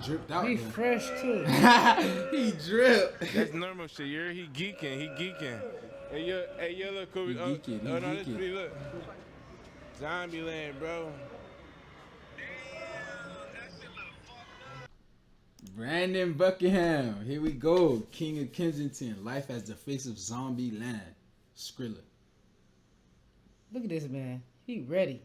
dripped out. He there. fresh too. He dripped. That's normal shit. He geeking. Hey, yo, look, Kobe. He geeking, he no, this geeking. pretty, look. Zombieland, bro. Brandon Buckingham. Here we go. King of Kensington. Life as the face of Zombieland. Skrilla. Look at this man. He ready.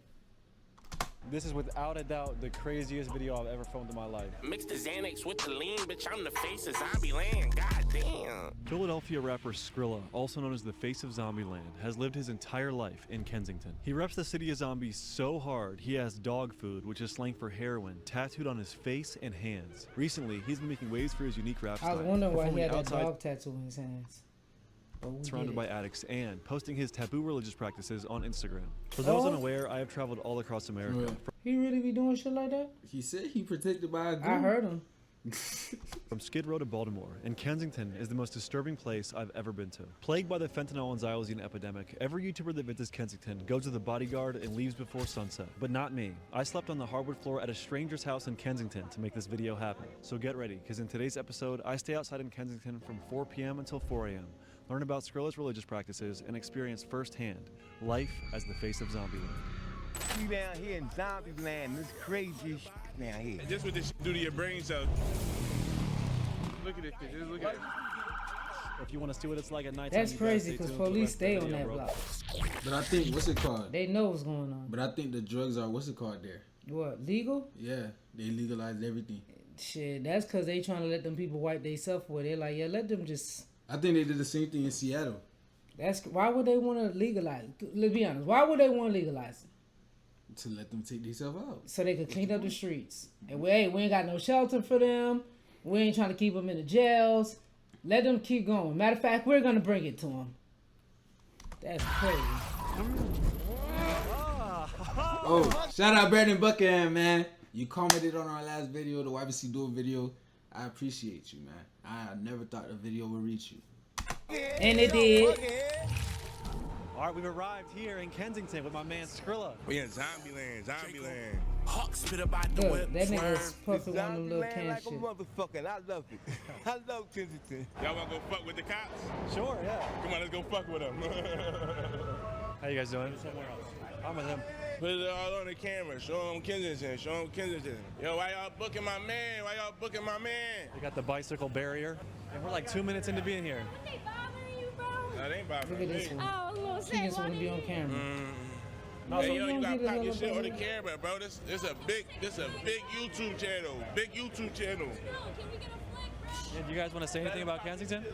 This is without a doubt the craziest video I've ever filmed in my life. Mix the Xanax with the lean, bitch. I'm the face of Zombieland. Goddamn. Philadelphia rapper Skrilla, also known as the face of Zombieland, has lived his entire life in Kensington. He reps the city of zombies so hard, he has dog food, which is slang for heroin, tattooed on his face and hands. Recently, he's been making waves for his unique rap I style. was wondering why he performing had that outside, dog tattoo in his hands. But we surrounded get by it. addicts, and posting his taboo religious practices on Instagram. For those Oh. unaware, I have traveled all across America. Yeah. He really be doing shit like that? He said he protected by a gun. I heard him. From Skid Row to Baltimore, and Kensington is the most disturbing place I've ever been to. Plagued by the fentanyl and xylazine epidemic, every YouTuber that visits Kensington goes to the bodyguard and leaves before sunset. But not me. I slept on the hardwood floor at a stranger's house in Kensington to make this video happen. So get ready, because in today's episode, I stay outside in Kensington from 4 p.m. until 4 a.m. Learn about Skrilla's religious practices and experience firsthand life as the face of Zombieland. We down here in Zombieland, this crazy shit down here. Just what this shit do to your brain cells. Look at this shit. Just look at it. If you want to see what it's like at night, That's crazy because police stay on that block. But I think, what's it called? They know what's going on. But I think the drugs are, what's it called there? What, legal? Yeah, they legalized everything. Shit, that's because they trying to let them people wipe themselves away. They're like, yeah, let them just... I think they did the same thing in Seattle. That's why would they want to legalize it? Let's be honest. Why would they want to legalize it? To let them take themselves out. So they could clean up the streets. And we ain't got no shelter for them. We ain't trying to keep them in the jails. Let them keep going. Matter of fact, we're going to bring it to them. That's crazy. Oh, shout out Brandon Buckingham, man. You commented on our last video, the YBC Duel video. I appreciate you, man. I never thought the video would reach you. And it did. All right, we've arrived here in Kensington with my man Skrilla. We in Zombieland. Hawk spit about the Look, whip. that nigga's swerve. puffing one of them little Zombieland can like a shit. motherfucker, and I love it. I love Kensington. Y'all wanna go fuck with the cops? Sure, yeah. Come on, let's go fuck with them. How you guys doing? I'm with him. Put it all on the camera. Show them Kensington. Yo, why y'all booking my man? We got the bicycle barrier, and we're like 2 minutes into being here. Are they bothering you, bro? No, they ain't Look bothering at this me. one. Oh, I was gonna She say, just why want to be on did camera. Hey, yo, you you don't gotta get pop it your all shit up on the on camera, bro. This a big YouTube channel. Big YouTube channel. Can we get a flick, bro? Yeah, do you guys want to say anything about Kensington?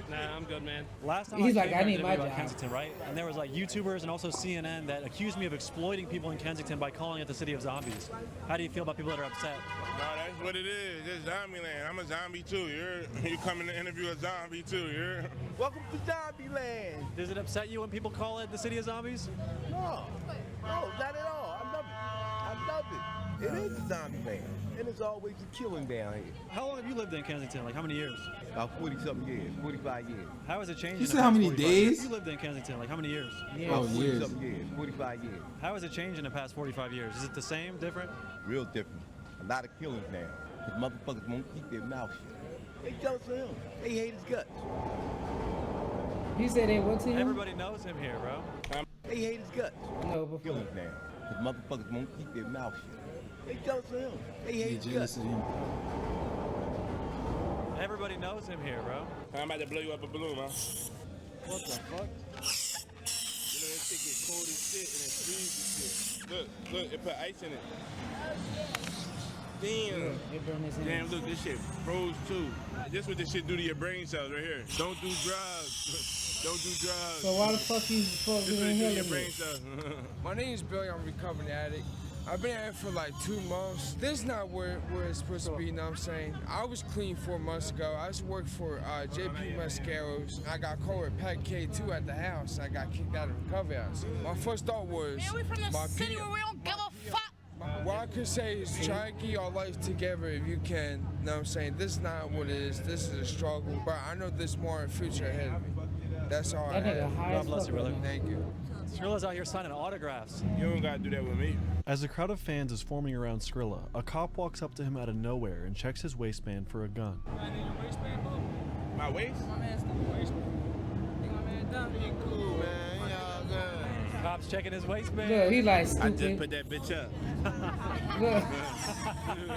Nah, I'm good, man. Last time He's I like, came I here, need did a my video about job. Kensington, right? And there was like YouTubers and also CNN that accused me of exploiting people in Kensington by calling it the city of zombies. How do you feel about people that are upset? No, that's what it is. It's Zombieland. I'm a zombie too. You coming to interview a zombie too. Welcome to Zombieland. Does it upset you when people call it the city of zombies? No, not at all. I love it. It is a Zombieland, and it's always a killing down here. How long have you lived in Kensington? Like how many years? About 40-something years, 45 years. How has it changed? You in said the how past many 45 years? days? You lived in Kensington. Like how many years? Yeah. Oh, About years. 40-something years, 45 years. How has it changed in the past 45 years? Is it the same, different? Real different. A lot of killings now. Because motherfuckers won't keep their mouth shut. They jealous of him. They hate his guts. You said they what to him? Everybody knows him here, bro. They hate his guts. No, before. Killings now. Because motherfuckers won't keep their mouth shut. They jealous of him. They hate They his jealous guts. of him. Everybody knows him here, bro. I'm about to blow you up a balloon, man. What the fuck? You know, this shit get cold as shit and it freezes shit. Look, it put ice in it. Damn. It burned his Damn, hands. look, this shit froze too. This what this shit do to your brain cells right here. Don't do drugs. Don't do drugs. So why the fuck you supposed to This be what in it do here to your with brain me? cells. My name is Billy. I'm a recovering addict. I've been at it for like 2 months. This is not where it's supposed to be, you know what I'm saying? I was clean 4 months ago. I used to work for JP Mascaros. I got called with Pack K2 at the house. I got kicked out of the recovery house. My first thought was, Man, we from the my city P- where we don't give a fuck. what I could say is try to get your life together if you can. You know what I'm saying? This is not what it is. This is a struggle. But I know there's more in the future ahead of me. That's all I That nigga have. high God as bless fuck you, brother. right now. Thank you. Skrilla's out here signing autographs. You don't gotta do that with me. As a crowd of fans is forming around Skrilla, a cop walks up to him out of nowhere and checks his waistband for a gun. My waist? My man's the waistband. Think my man done? Be cool, man. Y'all good. Cops checking his waistband. Look, he like I stupid. just put that bitch up.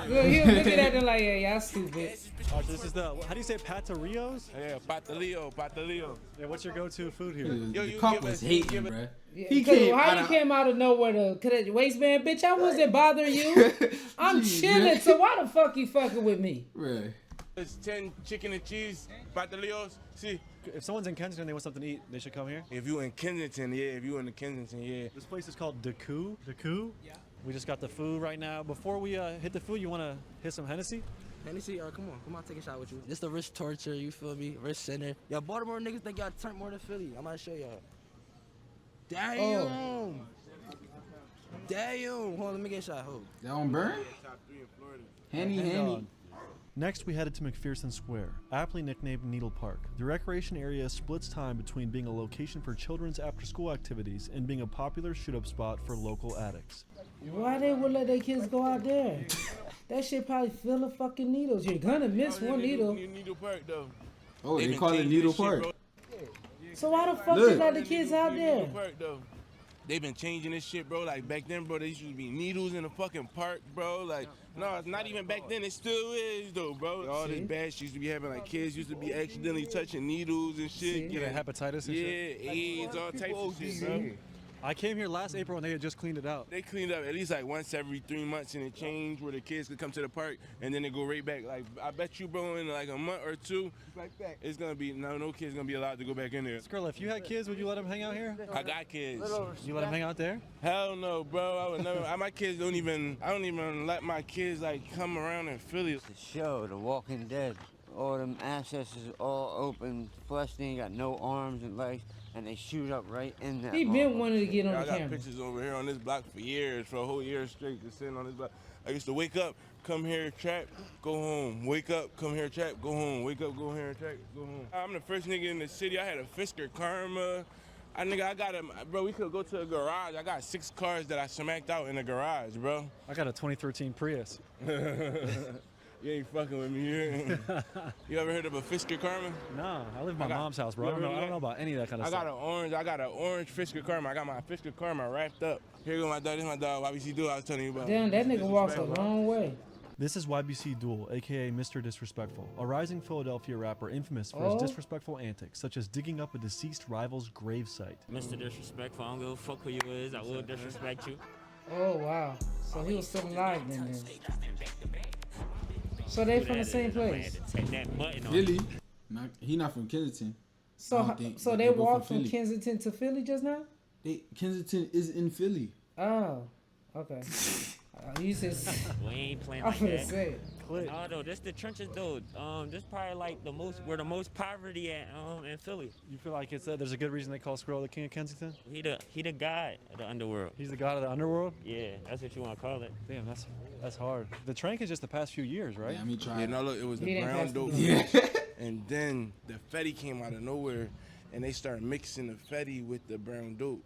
Look, he was looking at them like, yeah, y'all stupid. Oh, this is the, how do you say Patarrios? Yeah, patalillo. Yeah, what's your go-to food here? The you cop give was us- hating, give bruh. Yeah, He 'cause came how out you of- came out of nowhere to cut that waistband, bitch? I wasn't bothering you. I'm Jeez, chilling, man. so why the fuck you fucking with me? Right. It's 10 chicken and cheese patalillos. See, If someone's in Kensington and they want something to eat, they should come here. if you in Kensington, yeah. If you in the Kensington, yeah. This place is called Deku. Deku? Yeah. We just got the food right now. Before we hit the food, you want to hit some Hennessy? Hennessy, come on, take a shot with you. This the rich torture, you feel me? Rich center. Y'all Baltimore niggas think y'all turn more than Philly. I'm gonna show y'all. Damn. Damn. Hold on, let me get a shot. Hold. That on burn? Top 3 in Florida. Handy. Next, we headed to McPherson Square, aptly nicknamed Needle Park. The recreation area splits time between being a location for children's after-school activities and being a popular shoot-up spot for local addicts. Why they would let their kids go out there? That shit probably full of fucking needles. You're gonna miss one needle. Needle Park, though. Oh, they been call it changing Needle this shit, Park. bro. So why the fuck Look. they let the kids out there? Needle Park, though. They been changing this shit, bro. Like back then, bro, there used to be needles in the fucking park, bro. Like, no, it's not even back then. It still is, though, bro. All this bad shit used to be having, like, kids used to be accidentally touching needles and shit. See? Getting hepatitis and shit. Yeah, AIDS, all types of shit, bro. I came here last April and they had just cleaned it out. They cleaned up at least like once every 3 months and it changed where the kids could come to the park and then they go right back. Like, I bet you, bro, in like a month or two, it's gonna be, no kids gonna be allowed to go back in there. Skrilla, if you had kids, would you let them hang out here? I got kids. You let them hang out there? Hell no, bro. I would never. My kids I don't even let my kids like come around in Philly. The show, The Walking Dead. All them ancestors all open, flesh, they ain't got no arms and legs, and they shoot up right in that. He been wanting to get on I the got camera. pictures over here on this block for years, for a whole year straight, just sitting on this block. I used to wake up, come here, trap, go home. Wake up, come here, trap, go home. Wake up, go here, trap, go home. I'm the first nigga in the city. I had a Fisker Karma. I got him, bro. We could go to a garage. I got 6 cars that I smacked out in the garage, bro. I got a 2013 Prius. You ain't fucking with me. You ever heard of a Fisker Karma? Nah, I live in my mom's house, bro. I don't know about any of that kind of I stuff. got an orange Fisker Karma. I got my Fisker Karma wrapped up. Here go my dog. This is my dog. YBC Duel I was telling you about. Damn, that nigga walks a long way. This is YBC Duel, aka Mr. Disrespectful, a rising Philadelphia rapper infamous for his disrespectful antics, such as digging up a deceased rival's gravesite. Mr. Disrespectful, I don't give a fuck who you is. I will disrespect you. Oh wow. So he was still alive then. So they from the same place. Philly. He not from Kensington. So they go walked from Philly. Kensington to Philly just now? Kensington is in Philly. Oh, okay. You said We ain't playing I'm like gonna that. say. No, though, this the trenches, though. This probably like where the most poverty at in Philly. You feel like there's a good reason they call Skrilla the king of Kensington? He the god of the underworld. He's the god of the underworld? Yeah, that's what you want to call it. Damn, that's hard. The trank is just the past few years, right? Yeah, me try. Yeah, no, look, it was He the didn't brown pass dope. the Yeah. And then the Fetty came out of nowhere, and they started mixing the Fetty with the brown dope.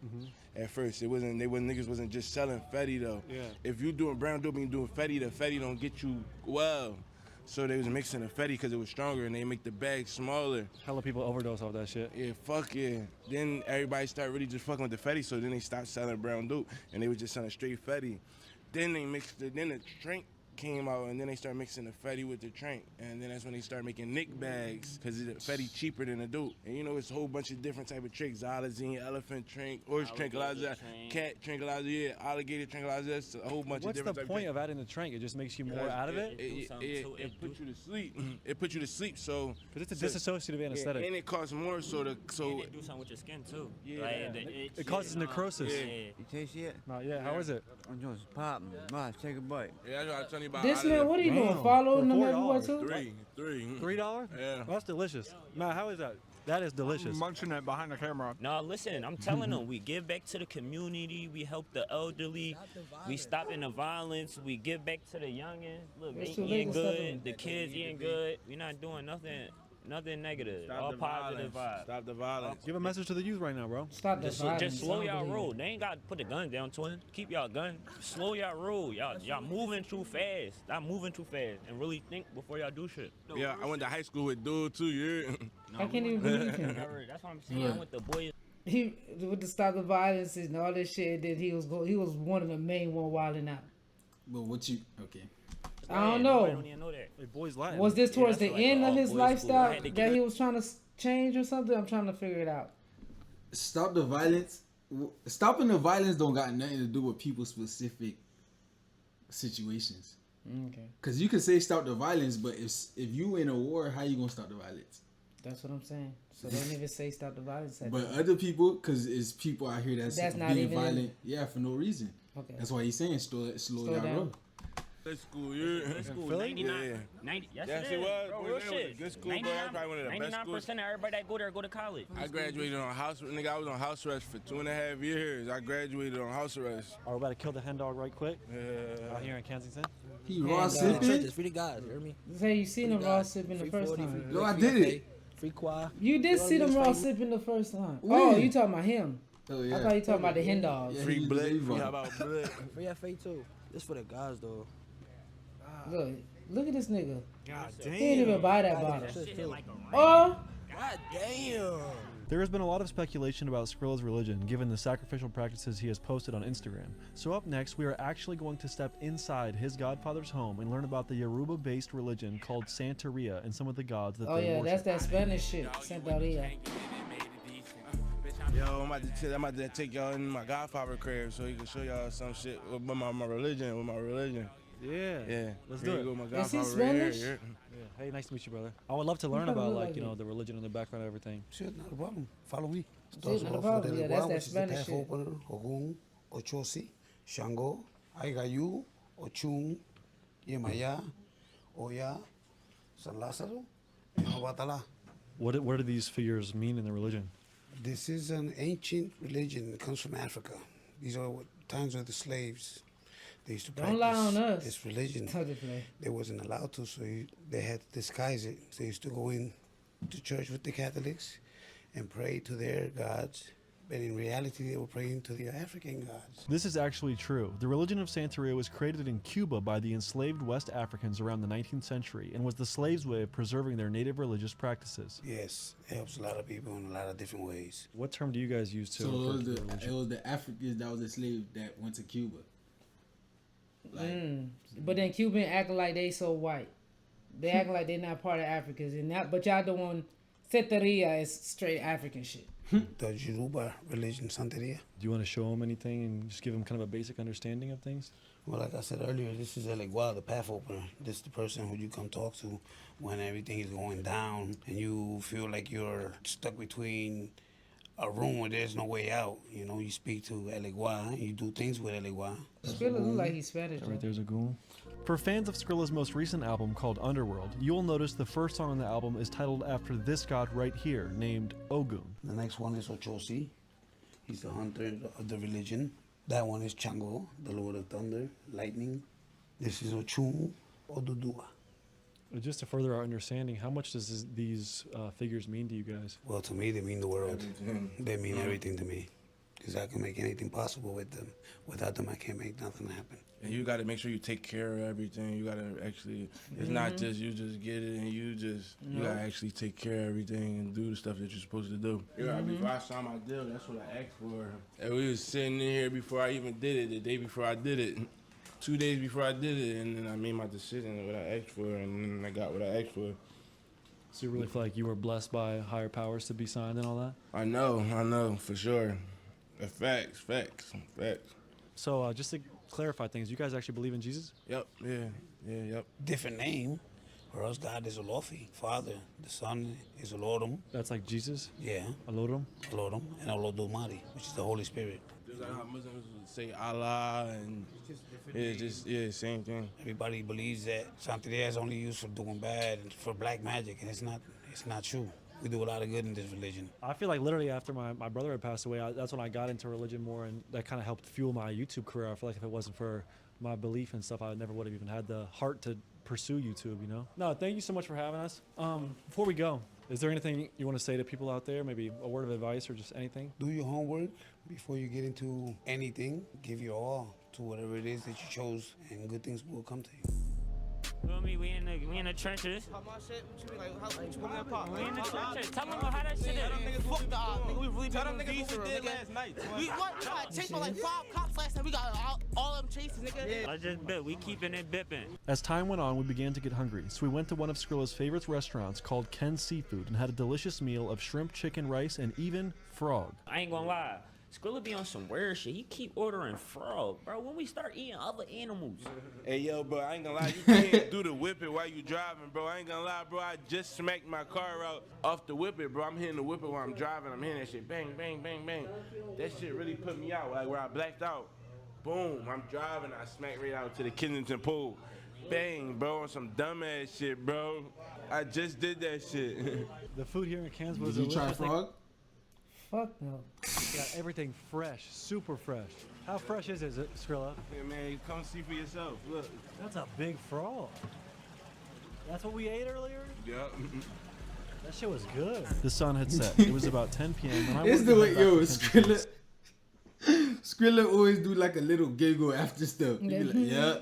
At first, niggas wasn't just selling Fetty though. Yeah. If you doing brown dope and you doing Fetty, the Fetty don't get you well. So they was mixing the Fetty because it was stronger, and they make the bag smaller. Hella people overdose off that shit. Yeah, fuck yeah. Then everybody started really just fucking with the Fetty, so then they stopped selling brown dope, and they was just selling straight Fetty. Then they mixed it. Then the Trank came out, and then they started mixing the Fetty with the Trank, and then that's when they started making Nick bags, because the Fetty cheaper than the dope. And you know, it's a whole bunch of different type of tricks: Xylazine, elephant trank, orange tranquilizer, cat tranquilizer, yeah, alligator tranquilizer. That's a whole bunch of What's different the type point of of adding the trank? It just makes you more out of it? It puts you to sleep. It puts you to sleep, so... Because it's a disassociative anesthetic. And it costs more, so... And it do something with your skin, too. Yeah. Like, It causes necrosis. Yeah. You taste it? Not yet. How is it? I'm just popping. Ma, take a bite. Yeah, that's what I'm telling you about. This out of man, the- what are you doing? Damn. Following them For everywhere $4. too? Three. $3? Yeah. Well, that's delicious. Matt, how is that? That is delicious. Munching it behind the camera. No, listen, I'm telling them, we give back to the community, we help the elderly, we stopping the violence, we give back to the youngins. Look, It's they too late eating to stop good, them. the kids eating good, we not doing nothing Nothing negative. Stop All the positive violence. vibes. Stop the violence. Give a message to the youth right now, bro. Stop the violence. Just slow I y'all don't roll. believe They ain't got to put the gun down, twin. Keep y'all gun. Slow y'all roll. Y'all moving too fast. Stop moving too fast and really think before y'all do shit. Yeah, I went to high school with dude too. Yeah. I can't even believe him. That's what I'm saying with the boys. He with the stop the violence and all this shit. Then he was one of the main one wilding out. But what you okay? I don't know. Don't even know that. Hey, boys Latin. Was this towards the that's like end an of his all-boys school. I lifestyle had to get that it. he was trying to change or something? I'm trying to figure it out. Stop the violence. Stopping the violence don't got nothing to do with people's specific situations. Okay, Cause you can say stop the violence, but if you in a war, how you gonna stop the violence? that's what I'm saying. So don't even say stop the violence. But other people, cause it's people out here that's not being even violent, yeah, for no reason. Okay. That's why he's saying slow y'all down. roll. Good school, yeah. Good school, Philly? 99. Yeah. 90, yes, Yes, it it is. was. Bro, Boy, real that was a shit. good school, bro. That's probably one of the best 99% of everybody that go there go to college. I graduated on house. Nigga, I was on house arrest for 2.5 years. I graduated on house arrest. Are we about to kill the hen dog right quick? Yeah. Out here in Kensington? He raw And, sipping. Churches, free the guys, you hear me? Say you seen Free him raw guys, sipping the free first 40, time. free Yo, I free did FA, it. Free quad. You did All see them niggas raw fighting. sipping the first time. When? Oh, you talking about him? Oh I thought you talking about the hen dog. Yeah, Free he was blick. Avon. How about blick? Free FA too. This for the guys though. Look at this nigga. God He didn't even buy that That bottle. shit Shit too. like a rain. Oh, God damn. There has been a lot of speculation about Skrilla's religion given the sacrificial practices he has posted on Instagram. So up next, we are actually going to step inside his godfather's home and learn about the Yoruba-based religion called Santeria and some of the gods that oh they yeah, worship. that's that Spanish shit. Santeria. Yo, I'm about to take y'all in my godfather crib so he can show y'all some shit with my religion. With my religion. Yeah. Yeah. Let's Here do you it. go, my Is he godfather right here, Spanish? yeah. Yeah. Hey, nice to meet you, brother. I would love to learn kinda about, look like, like you know, it. the religion and the background and everything. Shit, not a problem. Follow me. Shit, not a problem. Yeah, that's that Spanish shit. Opener, Ogun, Ochosi, Shango, Aigayu, Ochun, Yemaya, Oya, San Lázaro, and Obatala. What do these figures mean in the religion? This is an ancient religion that comes from Africa. These are times of the slaves. They used to Don't practice lie on us. this religion. Tell the play. They wasn't allowed to, so they had to disguise it. So they used to go in to church with the Catholics and pray to their gods, but in reality, they were praying to their African gods. This is actually true. The religion of Santeria was created in Cuba by the enslaved West Africans around the 19th century and was the slaves' way of preserving their native religious practices. Yes, it helps a lot of people in a lot of different ways. What term do you guys use to So refer to the it religion? was the Africans that was enslaved that went to Cuba. Like, But then Cuban acting like they so white. They acting like they not part of Africans and not. But y'all the one. Santeria is straight African shit. The Yoruba religion, Santeria. Do you want to show them anything and just give them kind of a basic understanding of things? Well, like I said earlier, this is Elegua, the path opener. This is the person who you come talk to when everything is going down and you feel like you're stuck between a room where there's no way out. You know, you speak to Elegua and you do things with Elegua. Skrilla look like he's Spanish. Right Though. there's a goon. For fans of Skrilla's most recent album called Underworld, you'll notice the first song on the album is titled after this god right here, named Ogun. The next one is Ochosi. He's the hunter of the religion. That one is Chango, the lord of thunder, lightning. This is Ochun, Odudua. Just to further our understanding, how much does these figures mean to you guys? Well, to me, they mean the world. Everything. They mean everything to me. Because I can make anything possible with them. Without them, I can't make nothing happen. And you got to make sure you take care of everything. You got to actually, it's not just you just get it and you got to actually take care of everything and do the stuff that you're supposed to do. Yeah, before I signed my deal, that's what I asked for. And we was sitting in here before I even did it, the day before I did it. 2 days before I did it, and then I made my decision of what I asked for, and then I got what I asked for. So you really feel like you were blessed by higher powers to be signed and all that? I know, for sure. Facts. So just to clarify things, you guys actually believe in Jesus? Yep, yep. Different name. For us, God is Olofi, Father. The Son is Olodum. That's like Jesus? Yeah. Olodum? Olodum. And Olodumare, which is the Holy Spirit. Just like how Muslims would say Allah, and it's same thing. Everybody believes that Santeria is only used for doing bad and for black magic, and it's not true. We do a lot of good in this religion. I feel like literally after my brother had passed away, that's when I got into religion more, and that kind of helped fuel my YouTube career. I feel like if it wasn't for my belief and stuff, I never would have even had the heart to pursue YouTube, you know? No, thank you so much for having us. Before we go, Is there anything you want to say to people out there? Maybe a word of advice or just anything? Do your homework before you get into anything. Give your all to whatever it is that you chose, and good things will come to you. Feel me? We in the trenches. How much shit? What you mean? Like, how much women pop? We in the trenches. Tell them how that shit is. Fuck the nigga. We really tell them niggas what we did last night. We got chased by like 5 cops last night. We got all them chases, nigga. I just bet we keeping it bipping. As time went on, we began to get hungry, so we went to one of Skrilla's favorite restaurants called Ken's Seafood and had a delicious meal of shrimp, chicken, rice, and even frog. I ain't gonna lie. Skrilla be on some weird shit. He keep ordering frog, bro. When we start eating other animals. Hey, yo, bro, I ain't gonna lie. You can't do the whippet while you driving, bro. I ain't gonna lie, bro. I just smacked my car out off the whippet, bro. I'm hitting the whippet while I'm driving. I'm hitting that shit. Bang, bang, bang, bang. That shit really put me out, like where I blacked out. Boom, I'm driving. I smacked right out to the Kensington pool. Bang, bro, on some dumbass shit, bro. I just did that shit. The food here in Kansas was Did you try frog? Fuck no. Got everything fresh, super fresh. How fresh is it, Skrilla? Yeah, man, come see for yourself. Look. That's a big frog. That's what we ate earlier? Yep. That shit was good. The sun had set. It was about 10 p.m. and I It's wanted the to way, head back yo, to Skrilla. Skrilla always do like a little giggle after stuff. He be like, yeah.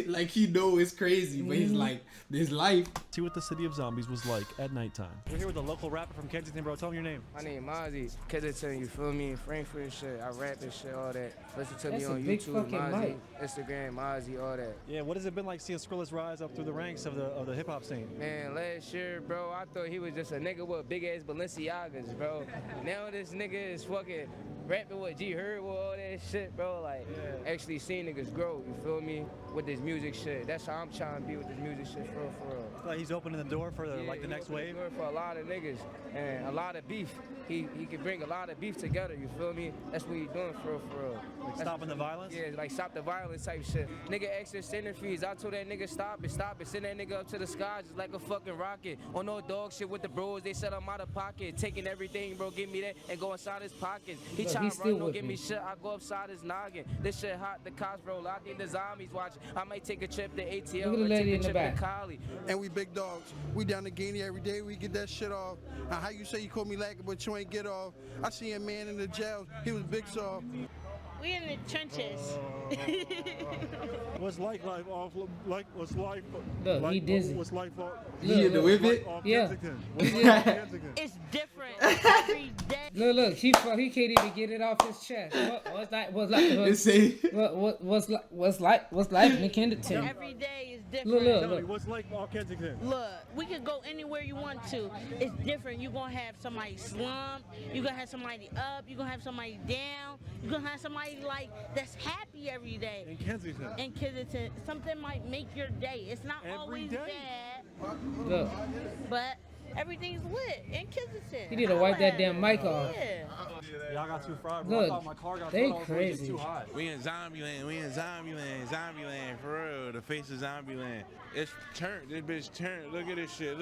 Like he know it's crazy, but he's like, this life. See what the city of zombies was like at nighttime. We're here with a local rapper from Kensington, bro. Tell me your name. My name Mozzie. Kensington, you feel me? Frankfurt and shit. I rap and shit, all that. Listen to That's me a on big YouTube, fucking Mozzie, mic. Instagram, Mozzie, all that. Yeah, what has it been like seeing Skrilla's rise up through the ranks of the hip hop scene? Man, last year, bro, I thought he was just a nigga with big ass Balenciagas, bro. Now this nigga is fucking rapping with G Herb with all that shit, bro. Like, actually seeing niggas grow, you feel me? With this music shit. That's how I'm trying to be with this music shit, for real. Like he's opening the door for like the next wave? For a lot of niggas and a lot of beef. He can bring a lot of beef together, you feel me? That's what he doing, for real. Like stopping the violence? Yeah, like stop the violence type shit. Nigga asked his center fees. I told that nigga stop it. Send that nigga up to the sky just like a fucking rocket. On no dog shit with the bros, they said I'm out of pocket. Taking everything, bro, give me that and go inside his pockets. He Look, trying he's to still run, don't with give me. me shit. I go upside his noggin. This shit hot, the cops roll. I think the zombies watching. I might take a trip to ATL. Look at the or lady take a in the trip back. to Cali. And we big dogs. We down to Guinea every day. We get that shit off. Now, how you say you call me lacking, but you ain't get off? I see a man in the jail. He was big soft. We in the trenches. What's life off? Like what's life? Look, like, he dizzy. What's life off? You in the whip it? Yeah. It's different every day. Look, he can't even get it off his chest. What's life in Kensington? Every day is different. Look. What's life off Kensington? Look, we could go anywhere you want to. It's different. You're going to have somebody slump. You're going to have somebody up. You're going to have somebody down. You're going to have somebody like that's happy every day. In Kensington. In Kensington. Something might make your day. It's not always bad. Look. But everything's lit in Kensington. He need to wipe that damn mic off. Yeah. Y'all got too fried, bro. I Look, thought my car got they too crazy. too hot. We in Zombieland, Zombieland, for real. The face of Zombieland. It's turned, this bitch turned. Look at this shit,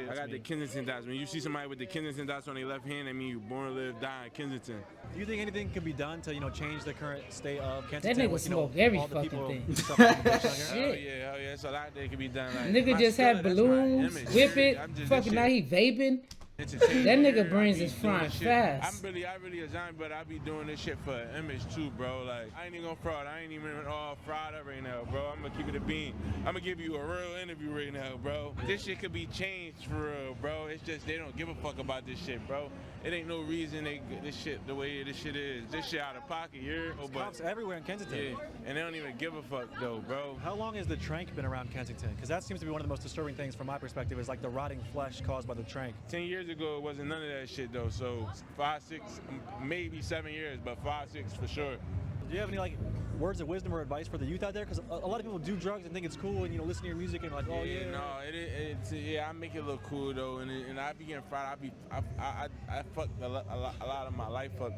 I got the Kensington dots. When you see somebody with the Kensington dots on their left hand, that mean you born, live, die in Kensington. Do you think anything can be done to, change the current state of Kensington? That nigga with, smoke every all the fucking people thing. suffering from addiction out here? Hell yeah, it's a lot that can be done. Like, Nigga my just had Skrilla, that's my balloons, image, whip dude. it, I'm just fucking this now he shit. vaping. Entertainment, That nigga yeah, brains I be is doing frying this shit. fast. I really a zombie, but I be doing this shit for image too, bro. Like, I ain't even gonna fraud. I ain't even all fried up right now, bro. I'm gonna keep it a bean. I'm gonna give you a real interview right now, bro. This shit could be changed for real, bro. It's just they don't give a fuck about this shit, bro. It ain't no reason they this shit the way this shit is. This shit out of pocket here. There's cops everywhere in Kensington. Yeah, and they don't even give a fuck though, bro. How long has the trank been around Kensington? Because that seems to be one of the most disturbing things from my perspective is like the rotting flesh caused by the trank. 10 years ago, it wasn't none of that shit though. So 5, 6, maybe 7 years, but 5, 6 for sure. Do you have any like words of wisdom or advice for the youth out there? Because a lot of people do drugs and think it's cool and listen to your music and like, oh yeah. No, it's I make it look cool though, and I be getting fried. I fucked a lot of my life up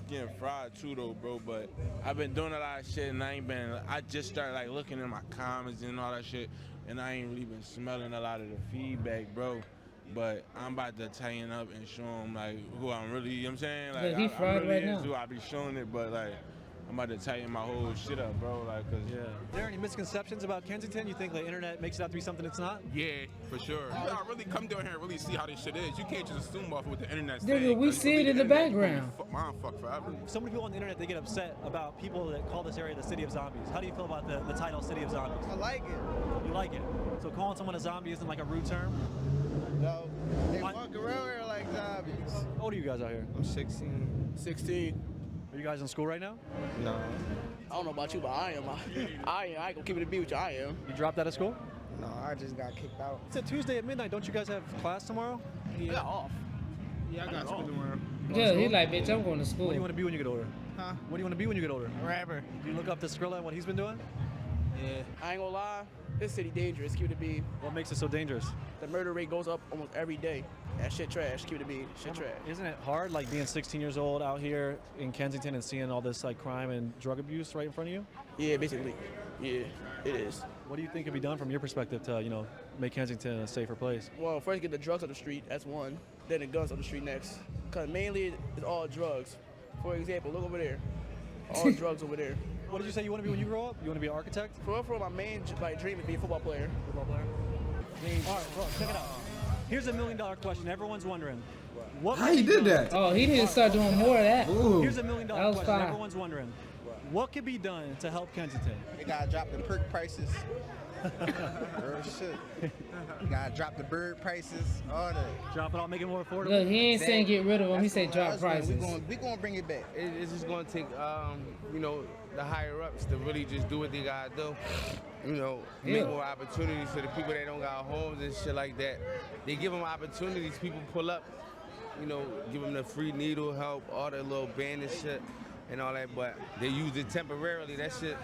getting fried too though, bro. But I've been doing a lot of shit and I just started like looking in my comments and all that shit, and I ain't really been smelling a lot of the feedback, bro. But I'm about to tighten up and show them like who I'm really, you know what I'm saying? Like Look, he fried really right is now. who I be showing it, but like I'm about to tighten my whole shit up, bro. Like, cause Yeah. Are there any misconceptions about Kensington? You think the internet makes it out to be something it's not? Yeah, for sure. You gotta really come down here and really see how this shit is. You can't just assume off what the internet's Nigga, saying. we 'cause see you it in believe the internet, you gonna background. be mind fucked forever. So many people on the internet, they get upset about people that call this area the City of Zombies. How do you feel about the title City of Zombies? I like it. You like it? So calling someone a zombie isn't like a rude term? No, they walk around here like zombies. How old are you guys out here? I'm 16. 16. Are you guys in school right now? No. I don't know about you, but I am. I ain't gonna keep it a beat with you. I am. You dropped out of school? No, I just got kicked out. It's a Tuesday at midnight. Don't you guys have class tomorrow? I got off. Yeah, I got school tomorrow. Yeah, he like, bitch, I'm going to school. What do you want to be when you get older? Huh? What do you want to be when you get older? A rapper. Do you look up to Skrilla and what he's been doing? Yeah. I ain't gonna lie. This city dangerous. Keep it a beat. What makes it so dangerous? The murder rate goes up almost every day. That shit trash. Keep it a beat. Shit trash. Isn't it hard, like being 16 years old out here in Kensington and seeing all this like crime and drug abuse right in front of you? Yeah, basically. Yeah, it is. What do you think could be done from your perspective to, make Kensington a safer place? Well, first get the drugs on the street. That's one. Then the guns on the street next. Cause mainly it's all drugs. For example, look over there. All drugs over there. What did you say you want to be when you grow up? You want to be an architect? For my main dream is be a football player. Football player? All right, bro, check it out. Here's $1 million question. Everyone's wondering. How he did that? Oh, he need to start doing more of that. Ooh. Here's $1 million That was question. fire. Everyone's wondering. What could be done to help Kensington? They gotta drop the perk prices. Real shit. You gotta drop the bird prices. All that. Drop it all, make it more affordable. Look, he ain't saying get rid of them. He That's said what drop us doing. prices. We gonna bring it back. it's just gonna take, the higher ups to really just do what they gotta do. Make Yeah. more opportunities for the people that don't got homes and shit like that. They give them opportunities. People pull up, give them the free needle help, all that little bandage shit and all that. But they use it temporarily. That shit,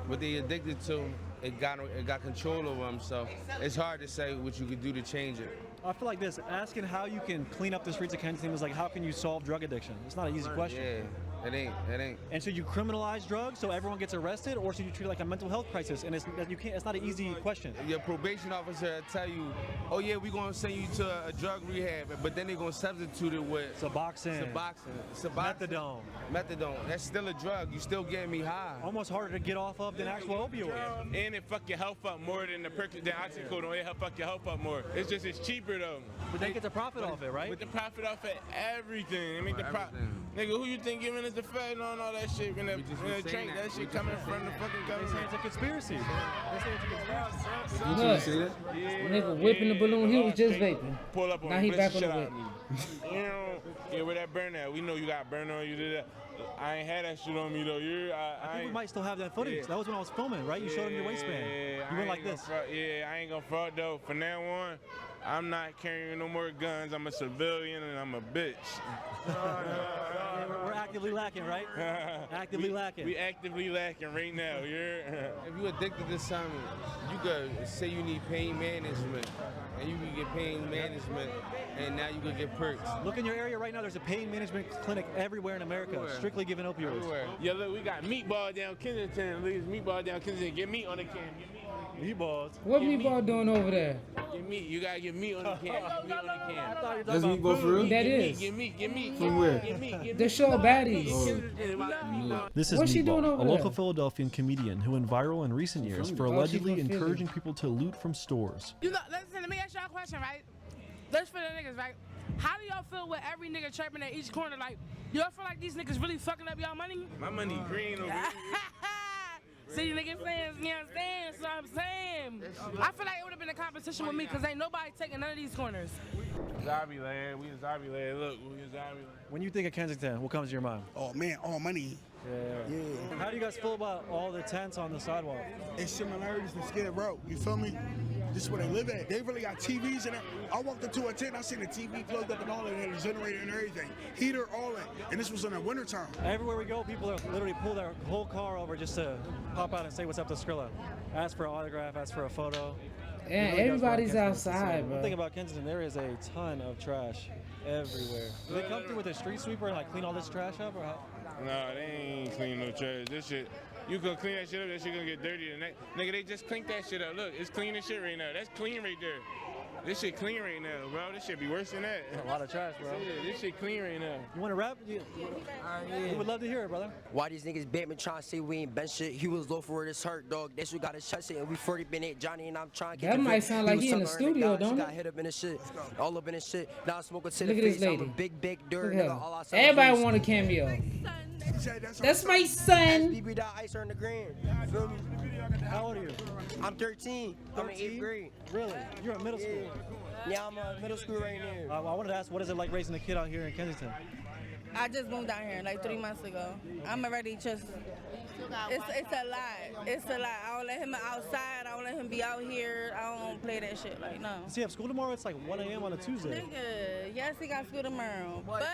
what they addicted to, it got control over them. So it's hard to say what you could do to change it. I feel like this, asking how you can clean up the streets of Kensington is like, how can you solve drug addiction? It's not an easy question. Yeah, it ain't. And so you criminalize drugs so everyone gets arrested, or should you treat it like a mental health crisis? And it's not an easy question. Your probation officer will tell you, oh yeah, we're gonna send you to a drug rehab, but then they're gonna substitute it with Suboxone. Methadone. That's still a drug. You still getting me high. Almost harder to get off of than actual opioids. And it fuck your health up more than the oxycodone. It help fuck your health up more. It's cheaper though. But they get the profit off it, right? With the profit off it, everything. I mean, nigga, who you think giving us the fentanyl and all that shit? When the drink, that shit coming from the fucking government. They say it's a conspiracy. They say it's a conspiracy. You trying to say that? Nigga whipping the balloon, he was just vaping. Pull up on Now me, he bitch, back on the shut whip. up. Yeah, where that burn at? We know you got burn on you. Did that. I ain't had that shit on me though. I think we might still have that footage. Yeah. That was when I was filming, right? You showed him your waistband. You went like this. I ain't gonna fraud though. From now on, I'm not carrying no more guns. I'm a civilian and I'm a bitch. We're actively lacking, right? Actively lacking. We actively lacking right now. If you addicted to something, you could say you need pain management, and you can get pain management, and now you could get perks. Look in your area right now. There's a pain management clinic everywhere in America, strictly giving opioids. Everywhere. Yeah, look, we got meatball down Kensington. Look, it's meatball down Kensington. Get meat on the can. Meatballs. What meatball doing over there? Get meat. You gotta get meat on the can. Get meat on the can. That's meatball for real? That is. Get meat. From where? The show baddies. This is What's she Meatball, doing a over local there? Philadelphian comedian who went viral in recent years for Oh, she's allegedly from Philly. encouraging people to loot from stores. Listen, let me ask y'all a question, right? Let's for the niggas, right? How do y'all feel with every nigga chirping at each corner? Like, y'all feel like these niggas really fucking up y'all money? My money green over here. See, nigga fans, you understand? So I'm saying, I feel like it would have been a competition with me because ain't nobody taking none of these corners. Zombieland. We in Zombieland. Look, we in Zombieland. When you think of Kensington, what comes to your mind? Oh man, all money. Yeah. How do you guys feel about all the tents on the sidewalk? It's similarities to Skid Row. You feel me? This is where they live at. They really got TVs in there. I walked into a tent, I seen the TV plugged up and all that, and a generator and everything. Heater, all that. And this was in the wintertime. Everywhere we go, people are literally pull their whole car over just to pop out and say what's up to Skrilla. Ask for an autograph, ask for a photo. Yeah, Really does everybody's rock Kensington. outside, One bro. thing about Kensington, there is a ton of trash everywhere. Do they come through with a street sweeper and like clean all this trash up, or how? No, they ain't clean no trash. This shit, you can clean that shit up, that shit gonna get dirty. Nigga, they just cleaned that shit up. Look, it's clean as shit right now. That's clean right there. This shit clean right now, bro. This shit be worse than that. A lot of trash, bro. Yeah, this shit clean right now. You want to rap? We would love to hear it, brother. Why these niggas been trying to say we ain't been shit? He was low for this hurt, dog. That's what got his shut shit. And we 40 been it, Johnny, and I'm trying to get That might sound like he in the studio, don't got it? hit up in his shit. All up in his shit. Now I'm smoking to Look the at this face. I'm lady. a big dirt Look at nigga. her. All I said Everybody was want a cameo. That's my son. SBB dot ice in the grand. Feel me? How old are you? I'm 13. I'm in 8th grade. Really? You're in middle school? Yeah, I'm in middle school right now. I wanted to ask, what is it like raising a kid out here in Kensington? I just moved down here like 3 months ago. I'm already just, it's a lot. It's a lot. I don't let him outside. I don't let him be out here. I don't play that shit. Like, no. Does he have school tomorrow? It's like 1 a.m. on a Tuesday. Nigga, yes, he got school tomorrow. But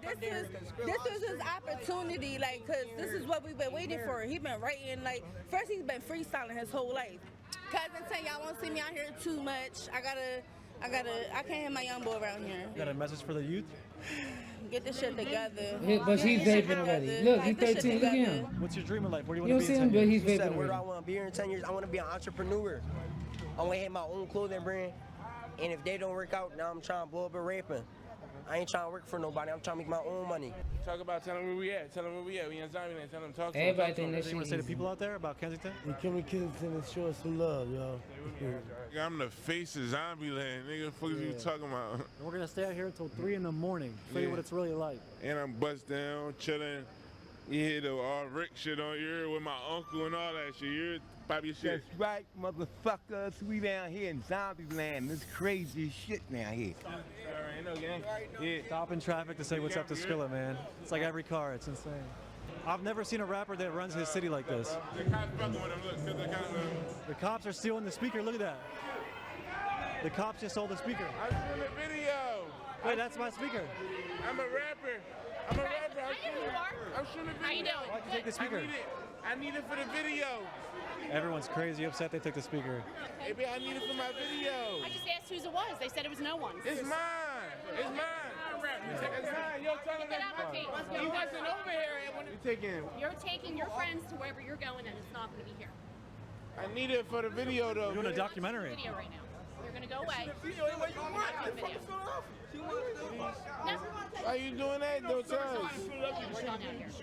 this is his opportunity, like, cause this is what we've been waiting for. He been writing, like, first he's been freestyling his whole life. Cousin, y'all won't see me out here too much. I can't have my young boy around here. You got a message for the youth? Get this shit together. But he's vaping already. Look, he's 13. Look at him. What's your dream in life? Where do you You want don't to see be him, in 10 but years? he's You said, vaping where do I already. want to be here in 10 years? I want to be an entrepreneur. I want to have my own clothing brand. And if they don't work out, now I'm trying to blow up and rapping. I ain't trying to work for nobody. I'm trying to make my own money. Talk about, tell them where we at. Tell them where we at. We in Zombieland. Tell them, talk to Everybody them. think that You shit want to say to easy. people out there about Kensington? We come to Kensington and show us some love, y'all. I'm the face of Zombieland, nigga. What the fuck is you talking about? And we're going to stay out here until 3 in the morning. Show you what it's really like. And I'm bust down, chilling. You hear the all Rick shit on your ear with my uncle and all that shit. You're pop your shit. That's right, motherfuckers. We down here in Zombieland. This crazy shit down here. Yeah. Stopping traffic to say what's up to Skrilla, man. It's like every car. It's insane. I've never seen a rapper that runs his city like this. The cops fucking with him. Look, the cops. The cops are stealing the speaker. Look at that. The cops just stole the speaker. I'm shooting a video. Wait, that's my speaker. I'm a rapper. I'm shooting a video. How you doing? Why'd you take the speaker? I need it for the video. Everyone's crazy upset they took the speaker. Hey, babe, I need it for my video. I just asked whose it was. They said it was no one's. It's mine. It's mine. It's mine. Yo, tell him Get out of the tape. he wasn't over here. You're taking your friends to wherever you're going, and it's not going to be here. I need it for the video, though. We're doing a documentary. Video right now. You're going to go away. Why you doing that, though, We're done out here. So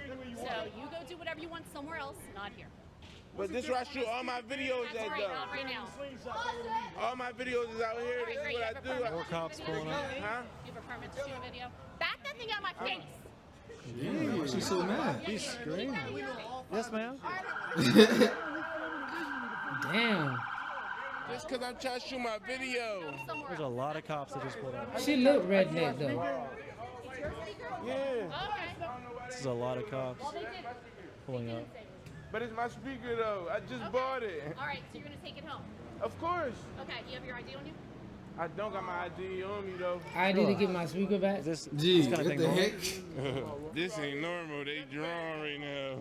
you go do whatever you want somewhere else, not here. But this is where I shoot all my videos That's at, right, though. not right now. All my videos is out here. This is what I do. More cops pulling up. Huh? You have a permit to shoot a video? Back that thing out of my face. Damn, she's so mad. He's screaming. Yes, ma'am. Damn. Just because I'm trying to shoot my video. There's a lot of cops that just pulled up. She look redneck though. Yeah. This is a lot of cops pulling up. But it's my speaker, though. I just bought it. All right, so you're going to take it home. Of course. Okay, you have your ID on you? I don't got my ID on me, though. I need to get my speaker back. This Gee, kind of what thing the normal? heck? This ain't normal. They drawing right now.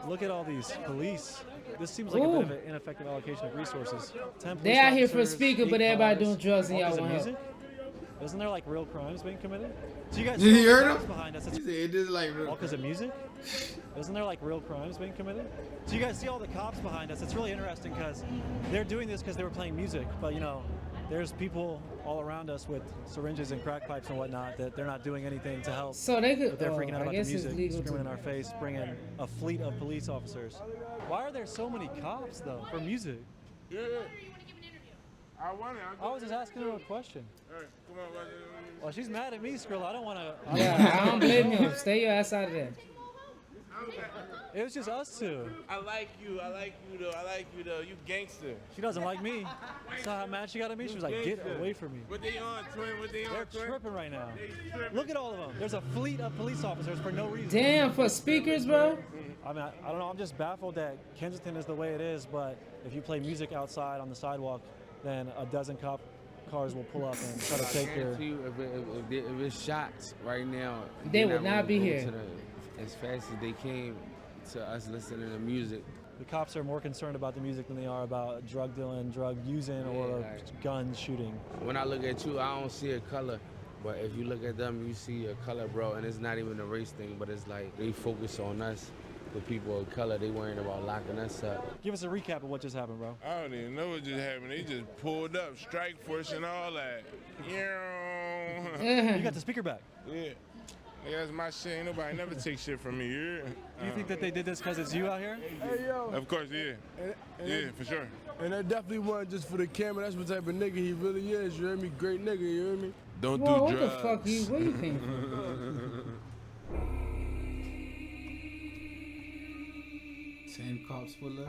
Look at all these police. This seems like a bit of an ineffective allocation of resources. 10 They police out here for officers, speaker, but 8 everybody cars, doing drugs and all y'all 'cause of want help. music? Isn't there like real crimes being committed? So you guys Did you see all hear the him? cops behind us? He said it is like real All because of music? Isn't there like real crimes being committed? So you guys see all the cops behind us. It's really interesting because they're doing this because they were playing music. But you know, there's people all around us with syringes and crack pipes and whatnot that they're not doing anything to help. So they could. But they're freaking out I about the guess it's music, legal screaming in to. our face, bringing a fleet of police officers. Why are there so many cops though for music? Yeah. I want it. I was just asking her a question. All right, come on, brother. Well, she's mad at me, Skrilla. I don't want to. Yeah, I don't blame him. Stay your ass out of there. It was just us two. I like you. I like you, though. I like you, though. You gangster. She doesn't like me. Saw how mad she got at me? She was like, get away from me. What they on, twin? What they on, They're twin? tripping right now. Look at all of them. There's a fleet of police officers for no reason. Damn, for speakers, bro. I mean, I don't know. I'm just baffled that Kensington is the way it is, but if you play music outside on the sidewalk, then a dozen cop cars will pull up and try to take your... If it's shots right now, They they're would not gonna be go here. to as fast as they came to us listening to music. The cops are more concerned about the music than they are about drug dealing, drug using, or like- gun shooting. When I look at you, I don't see a color. But if you look at them, you see a color, bro. And it's not even a race thing, but it's like they focus on us. the people of color, they worrying about locking us up. Give us a recap of what just happened, bro. I don't even know what just happened. They just pulled up, strike force and all that. You got the speaker back. Yeah. That's my shit. Ain't nobody never take shit from me. Yeah. Do you think that they did this because it's you out here? Hey, yo. Of course, yeah. Yeah, for sure. And that definitely wasn't just for the camera. That's what type of nigga he really is. You hear me? Great nigga, you hear me? Don't Whoa, do drugs. what the fuck you? Where you came from? Same cops full of.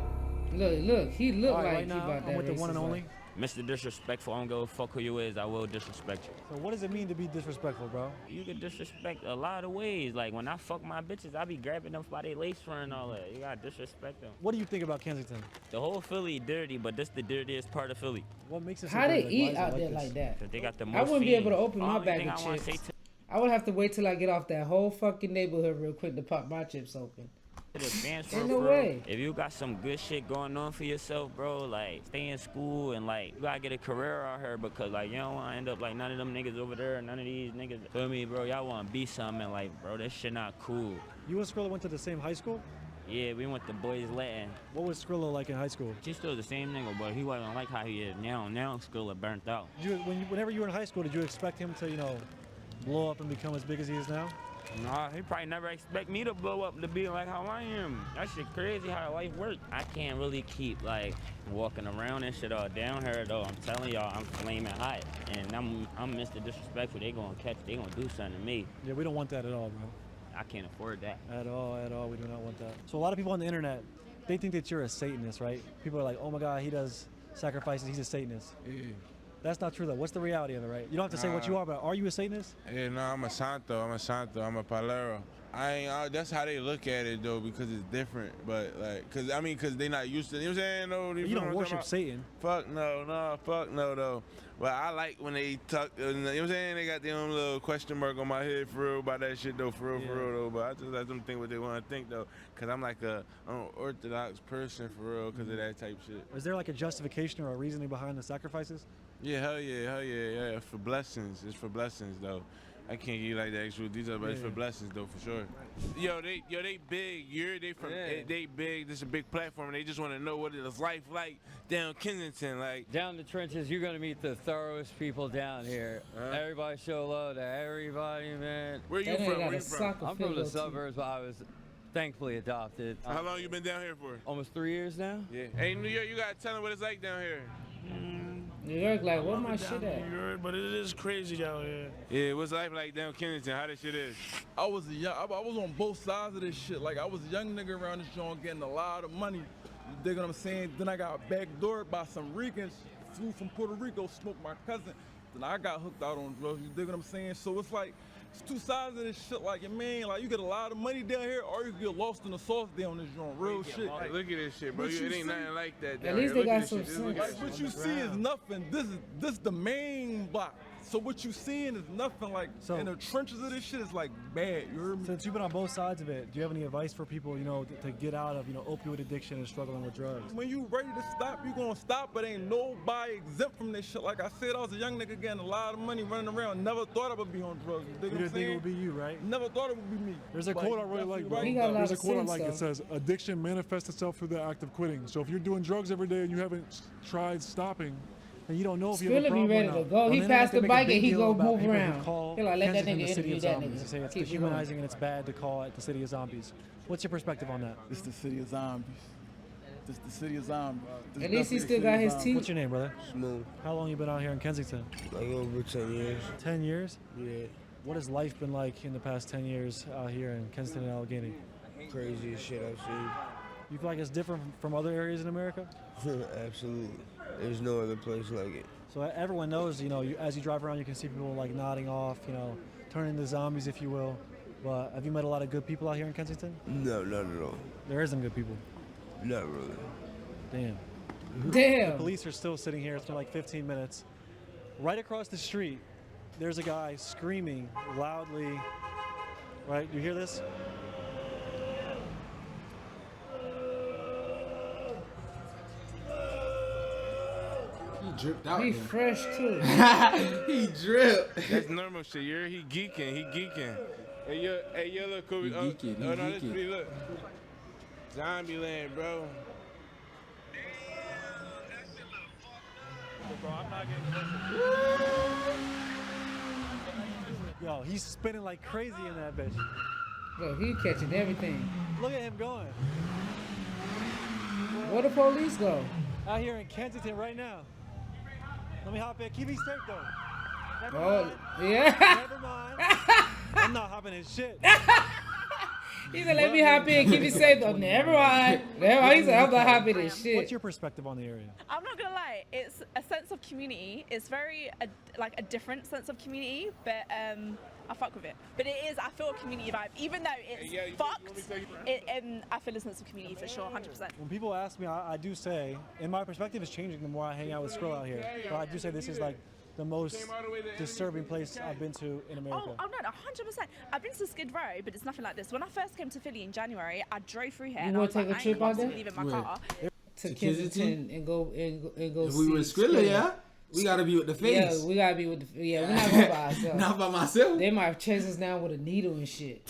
Look, he look All right, like right he now, about that I'm with the racist one and only. life. Mr. Disrespectful, I don't give a fuck who you is, I will disrespect you. So what does it mean to be disrespectful, bro? You can disrespect a lot of ways. Like when I fuck my bitches, I be grabbing them by their lace front and all that. You gotta disrespect them. What do you think about Kensington? The whole Philly dirty, but this the dirtiest part of Philly. What makes it so How they dirty? eat Why is it out there this? like that? 'Cause they got the most I wouldn't be able to fiends. open my Only bag thing of I wanna chips. say I would have to wait till I get off that whole fucking neighborhood real quick to pop my chips open. to the fans, Ain't no bro. way. If you got some good shit going on for yourself, bro, like stay in school and like you gotta get a career out here because like you don't wanna end up like none of them niggas over there, none of these niggas. Feel me, bro? Y'all wanna be something like, bro, that shit not cool. You and Skrilla went to the same high school? Yeah, we went to Boys Latin. What was Skrilla like in high school? He's still the same nigga, but he wasn't like how he is now. Now Skrilla burnt out. Whenever you were in high school, did you expect him to, blow up and become as big as he is now? Nah, he probably never expect me to blow up to be like how I am. That shit crazy how life works. I can't really keep like walking around and shit all down here though. I'm telling y'all, I'm flaming hot, and I'm Mr. Disrespectful. They gonna do something to me. Yeah, we don't want that at all, bro. I can't afford that. At all, we do not want that. So a lot of people on the internet, they think that you're a Satanist, right? People are like, oh my God, he does sacrifices, he's a Satanist. Yeah. That's not true though. What's the reality of it, right? You don't have to say what you are, but are you a Satanist? Yeah, no, I'm a santo, I'm a palero. That's how they look at it though, because it's different. But like, cause they not used to. You know what I'm saying? No, you don't worship Satan. Fuck no, fuck no though. But I like when they talk. You know what I'm saying? They got their own little question mark on my head for real about that shit though, for real though. But I just let them think what they want to think though, cause I'm like I'm an orthodox person for real, cause of that type shit. Is there like a justification or a reasoning behind the sacrifices? Yeah, hell yeah. For blessings. It's for blessings though. I can't give you like the actual details, but it's for blessings though, for sure. Yo, they big. They big. This is a big platform. And they just want to know what it's life like down Kensington, like. Down the trenches, you're gonna meet the thoroughest people down here. Everybody show love to everybody, man. Where you from? Where you from? I'm from the suburbs, but I was thankfully adopted. How long you been down here for? Almost 3 years now. Yeah. Hey, New York, you gotta tell them what it's like down here. New York, like, where my shit at? New York, but it is crazy down here. Yeah, what's life like down Kensington? How this shit is? I was on both sides of this shit. Like, I was a young nigga around this joint getting a lot of money. You dig what I'm saying? Then I got backdoored by some Ricans, flew from Puerto Rico, smoked my cousin. Then I got hooked out on drugs. You dig what I'm saying? So it's like, it's two sides of this shit. Like, man, like you get a lot of money down here, or you get lost in the sauce down this joint. Real shit. Like, look at this shit, bro. It ain't nothing like that down At least here. they got some Look at this sense. shit. Like what you see is nothing. This the main block. So what you seeing is nothing. Like in the trenches of this shit is like bad. You heard me? Since you've been on both sides of it, do you have any advice for people, to get out of, opioid addiction and struggling with drugs? When you ready to stop, you gonna stop, but ain't nobody exempt from this shit. Like I said, I was a young nigga getting a lot of money running around. Never thought I would be on drugs. You dig what I'm didn't think it saying? would be you, right? Never thought it would be me. There's a quote I really like, bro. There's a quote I like. It says, addiction manifests itself through the act of quitting. So if you're doing drugs every day and you haven't tried stopping, and you don't know if you have a Skrilla be problem ready or to not. go. On He the internet, passed they the make a bike big and he deal go about move people who around. call He like, let that Kensington nigga the city interview of that zombies. They nigga. say it's Keep it dehumanizing and it's bad to call it the city of zombies. What's your perspective on that? It's the city of zombies. It's the city of zombies. At least he still got his teeth. What's your name, brother? Smooth. How long you been out here in Kensington? Like over 10 years. 10 years? Yeah. What has life been like in the past 10 years out here in Kensington and Allegheny? Craziest shit I've seen. You feel like it's different from other areas in America? Absolutely. There's no other place like it. So everyone knows, as you drive around, you can see people like nodding off, turning into zombies, if you will. But have you met a lot of good people out here in Kensington? No, not at all. There isn't good people. Not really. Damn. Damn. The police are still sitting here. It's been like 15 minutes. Right across the street, there's a guy screaming loudly. Right? You hear this? He dripped out. He there. fresh too. He dripped. That's normal shit. He geeking. Hey, yo, look, Kobe. He geeking, no, this me, look. Zombieland, bro. Bro, I'm not getting closer. Yo, he's spinning like crazy in that bitch. Look, he catching everything. Look at him going. Where the police go? Out here in Kensington right now. Let me hop in. Keep me safe though. Never Oh, mind. yeah. Never mind. I'm not hopping in shit. He said, let me hop in, keep me safe. Oh, never mind. Never mind. He said, I'm not hopping in shit. What's your perspective on the area? I'm not gonna lie, it's a sense of community. It's very like a different sense of community, but I fuck with it. But it is, I feel a community vibe, even though it's fucked. I feel a sense of community for sure, 100%. When people ask me, I do say, and my perspective is changing the more I hang out with Skrilla out here. But I do say this is like the most disturbing place I've been to in America. Oh no, 100%. I've been to Skid Row, but it's nothing like this. When I first came to Philly in January, I drove through here. You and want to take a trip out there? Leaving my car. To Kensington and go If see. we with Skrilla, yeah, we gotta be with the face. Yeah, we gotta be with the. Yeah, we're not going by ourselves. Not by myself. They might chase us down with a needle and shit.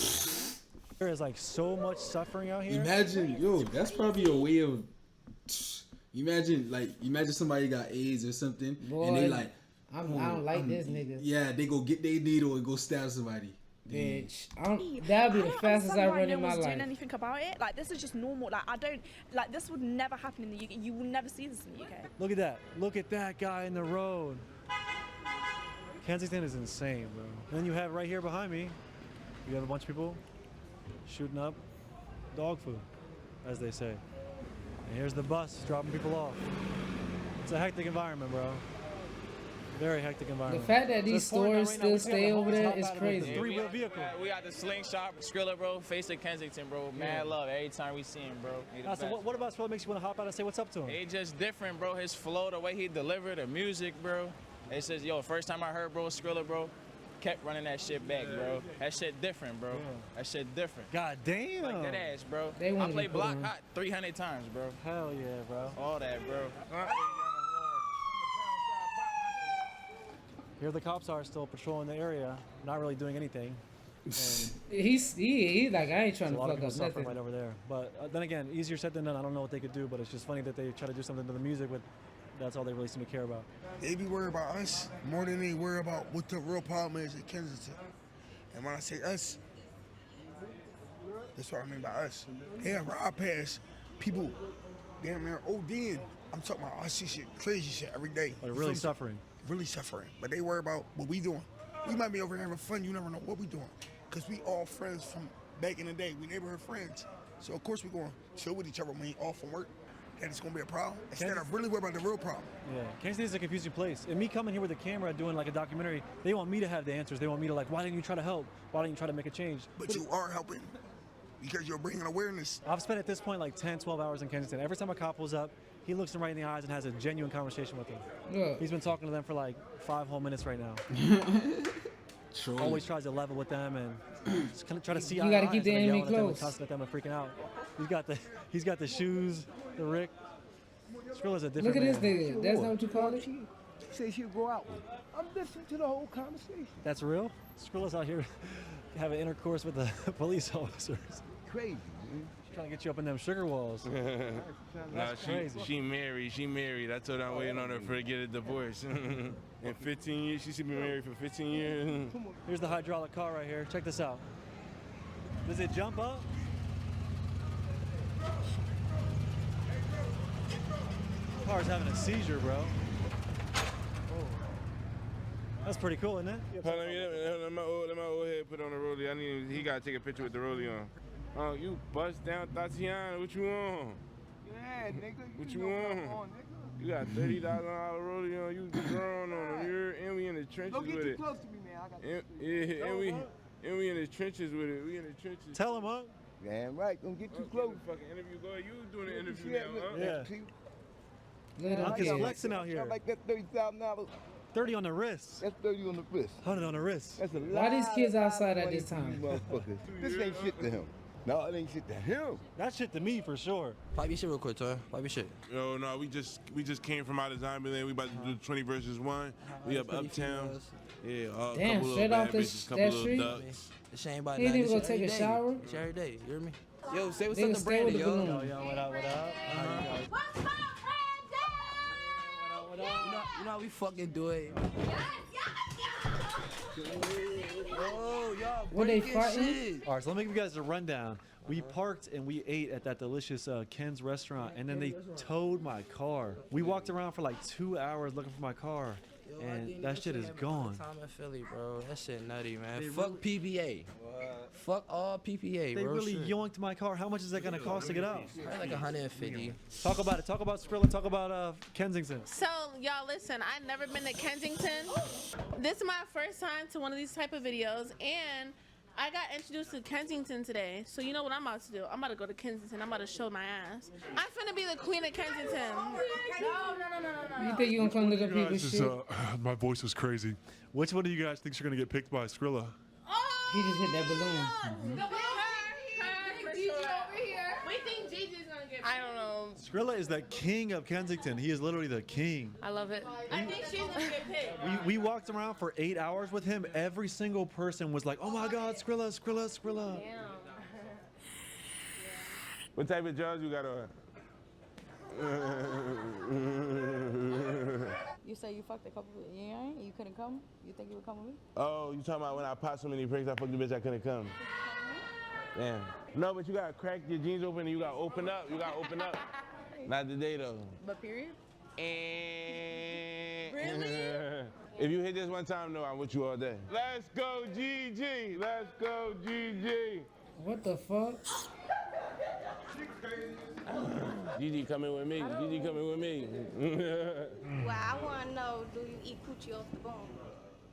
There is like so much suffering out here. Imagine, yo, that's probably a way of. Imagine somebody got AIDS or something, Boy, and they like. I don't like this nigga. Yeah, they go get their needle and go stab somebody. Bitch, that'd be the fastest I run in my life. Doing anything about it? Like this is just normal. Like I don't like this would never happen in the UK. You will never see this in the UK. Look at that. Look at that guy in the road. Kensington is insane, bro. And then you have right here behind me, you have a bunch of people shooting up dog food, as they say. And here's the bus dropping people off. It's a hectic environment, bro. Very hectic environment. The fact that these stores still stay over there is crazy. Three-wheel vehicle. We got the slingshot, Skrilla, bro. Face of Kensington, bro. Mad love every time we see him, bro. So what about Skrilla makes you want to hop out and say what's up to him? He just different, bro. His flow, the way he delivered the music, bro. It says, yo, first time I heard, bro, Skrilla, bro, kept running that shit back, bro. That shit different, bro. That shit different. God damn. Like that ass, bro. They I played Block Hot 300 times, bro. Hell yeah, bro. All that, bro. Here the cops are still patrolling the area, not really doing anything. He's like, I ain't trying to a lot of fuck people up suffering nothing. right over there. But then again, easier said than done. I don't know what they could do, but it's just funny that they try to do something to the music, but that's all they really seem to care about. They be worried about us more than they worry about what the real problem is in Kensington. And when I say us, that's what I mean by us. They have ride past people damn near ODing. I'm talking about I see shit, crazy shit every day. Like really suffering. Really suffering. But they worry about what we doing. We might be over here having fun, you never know what we doing. Because we all friends from back in the day. We neighborhood friends. So of course we going to chill with each other when we off from work. And it's going to be a problem. Instead of really worry about the real problem. Yeah, Kensington is a confusing place. And me coming here with a camera doing like a documentary, they want me to have the answers. They want me to like, why didn't you try to help? Why didn't you try to make a change? But you are helping because you're bringing awareness. I've spent at this point like 10, 12 hours in Kensington. Every time a cop pulls up, he looks them right in the eyes and has a genuine conversation with them. Yeah. He's been talking to them for like 5 whole minutes right now. True. Always tries to level with them and just kind of try to see. You gotta keep the enemy close. Cussing at them and freaking out. He's got the shoes, the Rick. Skrilla's a different Look at this man. nigga. That's not what you call it? She said she'll go out. I'm listening to the whole conversation. That's real? Skrilla's out here having intercourse with the police officers. Crazy, man. She's trying to get you up in them sugar walls. Nah, she married. I told her I'm waiting on her for to get a divorce. In 15 years, she's been married for 15 years. Here's the hydraulic car right here. Check this out. Does it jump up? Car's having a seizure, bro. Oh. That's pretty cool, isn't it? Hold on, let my old head put on the rollie. He gotta take a picture with the rollie on. Oh, you bust down Tatiana, what you want? Yeah, nigga. What you want? You got $30 rollie on, you drawn on them. And we in the trenches with it. Don't get too close to me, man. I got and we in the trenches with it. We in the trenches. Tell him, huh? Damn right, don't get too close. Fucking interview, go ahead. You doing the interview now, huh? Yeah. Look at I'm them just kids. flexing out here. I like that $30,000. 30 on the wrist. That's 30 on the wrist. 100 on the wrist. That's a Why these kids outside at this time? Motherfuckers. This ain't shit to him. No, it ain't shit to him. That shit to me for sure. Pipe your shit real quick, Toy. Pipe your shit. Yo, no, we just came from out of Zombieland. We about to do 20 versus 1. We up uptown. Yeah, a Damn, couple straight little off bad that bitches, couple little street? ducks. This ain't about He didn't nothing. even This go take a every day. shower? It's every day. You hear me? Yo, say what's They up can to stay with Brandon, the yo. balloon. Yo, what up, what up? You know how we fucking do it. Oh, y'all Were they breaking fighting? shit. All right, so let me give you guys a rundown. We parked and we ate at that delicious Ken's restaurant, and then they towed my car. We walked around for like 2 hours looking for my car, and that shit is gone. Time in Philly, bro. That shit nutty, man. Fuck PPA. Fuck all PPA, They bro. really Shit. yoinked my car. How much is that gonna cost to get out? Probably like 150. Talk about it. Talk about Skrilla. Talk about Kensington. So y'all listen, I've never been to Kensington. This is my first time to one of these type of videos, and I got introduced to Kensington today. So you know what I'm about to do? I'm about to go to Kensington. I'm about to show my ass. I'm finna be the queen of Kensington. No. You think you gonna come look at people's shit? My voice is crazy. Which one of you guys thinks you're gonna get picked by Skrilla? He just hit that balloon. We think Gigi's gonna get. I don't know. Skrilla is the king of Kensington. He is literally the king. I love it. I think she's gonna get picked. We walked around for 8 hours with him. Every single person was like, "Oh my God, Skrilla, Skrilla, Skrilla." What type of jaws you got on? You say you fucked a couple of you couldn't come? You think you would come with me? Oh, you talking about when I popped so many pricks, I fucked the bitch, I couldn't come. Damn. No, but you gotta crack your jeans open and you gotta open up. You gotta open up. Not today though. But period? Really? If you hit this one time, no, I'm with you all day. Let's go, GG. Let's go, GG. What the fuck? GG coming with me. GG coming with me. Well, I want to know, do you eat coochie off the bone?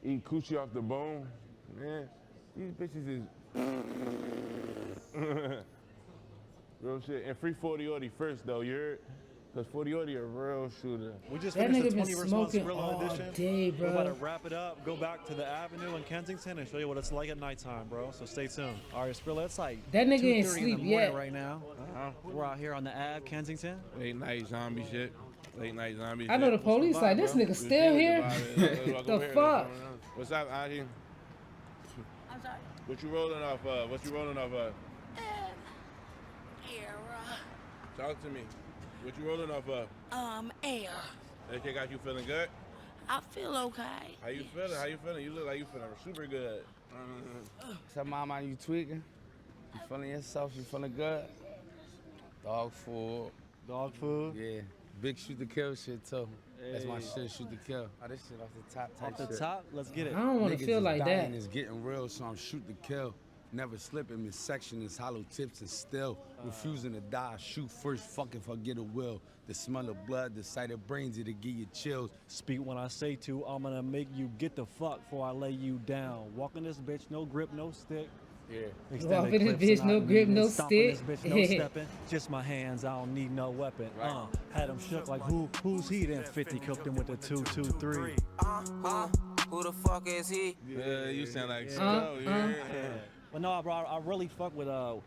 Eat coochie off the bone? Man, these bitches is real shit. And free 40-40 first though, you heard? Cause 40-40 a real shooter. We just That finished nigga the been 20 versus smoking 1 Skrilla all edition. day, We're about to bro. wrap it up, go back to the Avenue in Kensington and show you what it's like at nighttime, bro. So stay tuned. All right, Skrilla, it's like That nigga 2:30 ain't in sleep the morning yet. right now. We're out here on the Ave, Kensington. Late night zombie shit. Late night zombie shit. I know the police like, this nigga still here? The fuck? What's up, Auntie? I'm sorry. What you rolling off of? What you rolling off of? Air. Talk to me. What you rolling off of? Air. AK got you feeling good? I feel okay. How you feeling? How you feeling? You look like you feeling super good. So mama, you tweaking? You feeling yourself? You feeling good? Dog food. Dog food? Yeah. Big shoot to kill shit too. That's my Hey. shit, shoot to kill. Oh, this shit off the top type Off the shit. top? Let's get it. I don't wanna Niggas feel is like dying, that. It's getting real, so I'm shoot to kill. Never slipping, midsection is hollow tips and still. Refusing to die, shoot first, fucking forget a will. The smell of blood, the sight of brains, it'll give you chills. Speak when I say to, I'm gonna make you get the fuck before I lay you down. Walking this bitch, no grip, no stick. Yeah. Walking this bitch, no grip, no stick. This bitch, no stepping. Just my hands, I don't need no weapon. Had him shook like who's he? Then 50 cooked him with the 2-2-3. Who the fuck is he? Yeah, you sound like Skull, yeah. But no, bro, I really fuck with blah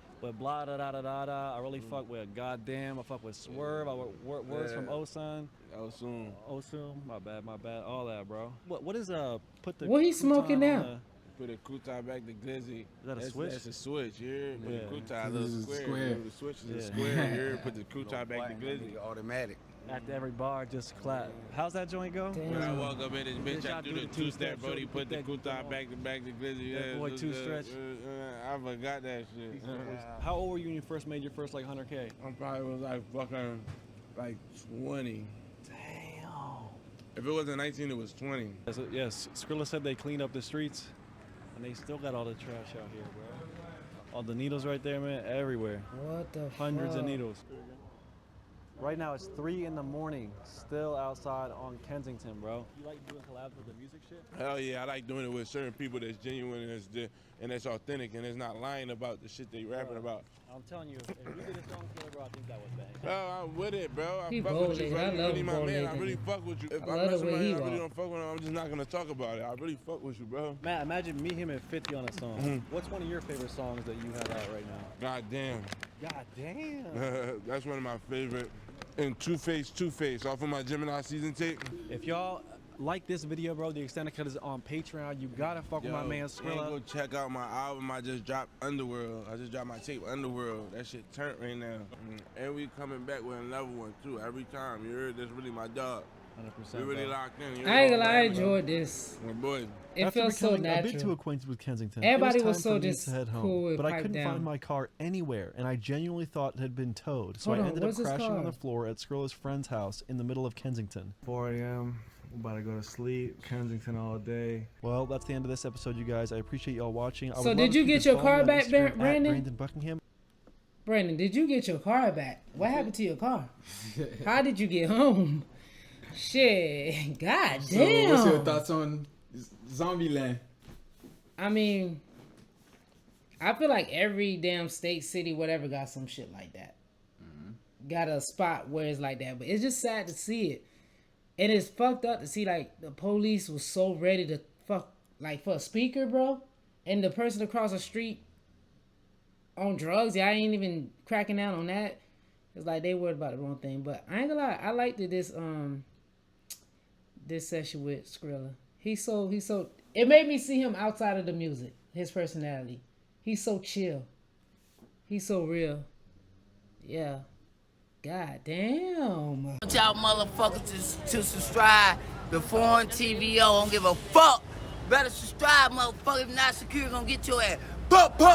da da da da da. I really fuck with goddamn. I fuck with Swerve. I words from Osun. Osun. My bad. All that, bro. What is put the? What he smoking crouton on now? Put a kutai back to glizzy. Is that a switch? That's a switch, yeah. Put Yeah. the kutai, little square. The switch is a Yeah. square, yeah. Put the kutai back to glizzy. Automatic. After every bar, just clap. How's that joint go? When I walk up in this bitch, I I do the two-step, Brody. Put the kutai back to glizzy. That boy two-stretch. I forgot that shit. How old were you when you first made your first like 100K? I probably was like fucking like 20. Damn. If it wasn't 19, it was 20. Yes, Skrilla said they cleaned up the streets, and they still got all the trash out here, bro. All the needles right there, man, everywhere. What the Hundreds of fuck? needles. Right now it's 3 in the morning, still outside on Kensington, bro. You like doing collabs with the music shit? Hell yeah, I like doing it with certain people that's genuine and that's authentic and it's not lying about the shit they rapping about. I'm telling you, if you did a song together, bro, I think that would bang. Oh, I'm with it, bro. I He fuck with you, bold, bro. I You love really my bold man. I nigga. really fuck with you. If I I love met the way somebody he I really walk. don't fuck with them, I'm just not gonna talk about it. I really fuck with you, bro. Matt, imagine me, him, and 50 on a song. What's one of your favorite songs that you have out right now? God damn. God damn. That's one of my favorite. And Two Face off of my Gemini season tape. If y'all like this video, bro. The extended cut is on Patreon. You gotta fuck with my man Skrilla. Go check out my album. I just dropped Underworld. I just dropped my tape Underworld. That shit turned right now. And we coming back with another one too. Every time. You heard? That's really my dog. 100%. We really locked in. I ain't gonna lie, I enjoyed this. My boy. It After feels so becoming a bit natural. too acquainted with Kensington, Everybody it was was time so for me just to head home, cool with but I pipe couldn't down. find my car anywhere, and I genuinely thought it had been towed. So Hold I on, ended up what's this crashing on car? the floor at Skrilla's friend's house in the middle of Kensington. 4 a.m. About to go to sleep. Kensington all day. Well, that's the end of this episode, you guys. I appreciate y'all watching. I So would love did if you could get your follow me car on back, Instagram at Brandon? Brandon Buckingham. Brandon, did you get your car back? What happened to your car? How did you get home? Shit, god So damn. what's your thoughts on Zombieland? I mean, I feel like every damn state, city, whatever got some shit like that. Got a spot where it's like that. But it's just sad to see it. And it's fucked up to see like the police was so ready to fuck like for a speaker, bro. And the person across the street on drugs. Yeah, I ain't even cracking down on that. It's like they worried about the wrong thing. But I ain't gonna lie, I liked this session with Skrilla. He's so it made me see him outside of the music, his personality. He's so chill. He's so real. Yeah. God damn. Want y'all motherfuckers to subscribe to Foreign TVO. Don't give a fuck. Better subscribe, motherfucker. If not, security gonna get your ass. Pup, pup.